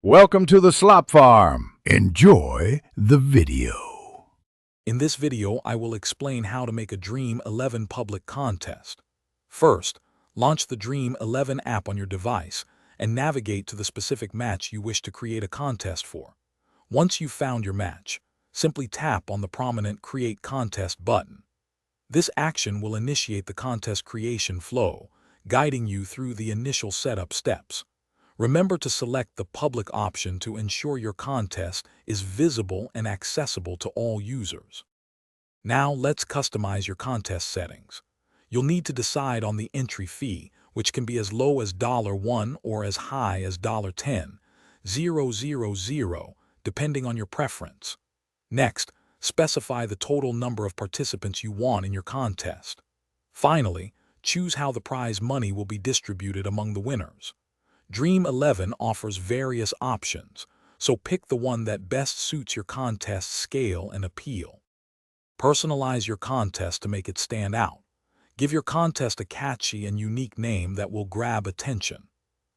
Welcome to the Slop Farm. Enjoy the video. In this video, I will explain how to make a Dream11 public contest. First, launch the Dream11 app on your device and navigate to the specific match you wish to create a contest for. Once you've found your match, simply tap on the prominent Create Contest button. This action will initiate the contest creation flow, guiding you through the initial setup steps. Remember to select the public option to ensure your contest is visible and accessible to all users. Now let's customize your contest settings. You'll need to decide on the entry fee, which can be as low as $1 or as high as $10,000, depending on your preference. Next, specify the total number of participants you want in your contest. Finally, choose how the prize money will be distributed among the winners. Dream11 offers various options, so pick the one that best suits your contest's scale and appeal. Personalize your contest to make it stand out. Give your contest a catchy and unique name that will grab attention.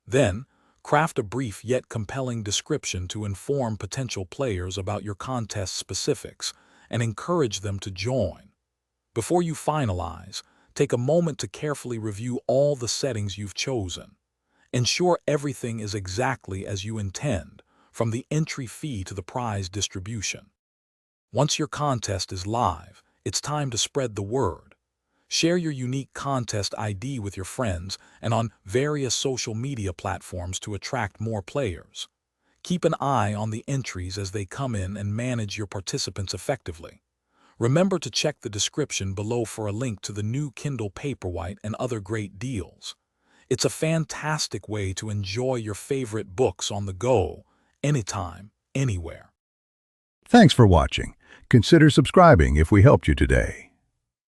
Then, craft a brief yet compelling description to inform potential players about your contest specifics and encourage them to join. Before you finalize, take a moment to carefully review all the settings you've chosen. Ensure everything is exactly as you intend, from the entry fee to the prize distribution. Once your contest is live, it's time to spread the word. Share your unique contest ID with your friends and on various social media platforms to attract more players. Keep an eye on the entries as they come in and manage your participants effectively. Remember to check the description below for a link to the new Kindle Paperwhite and other great deals. It's a fantastic way to enjoy your favorite books on the go, anytime, anywhere. Thanks for watching. Consider subscribing if we helped you today.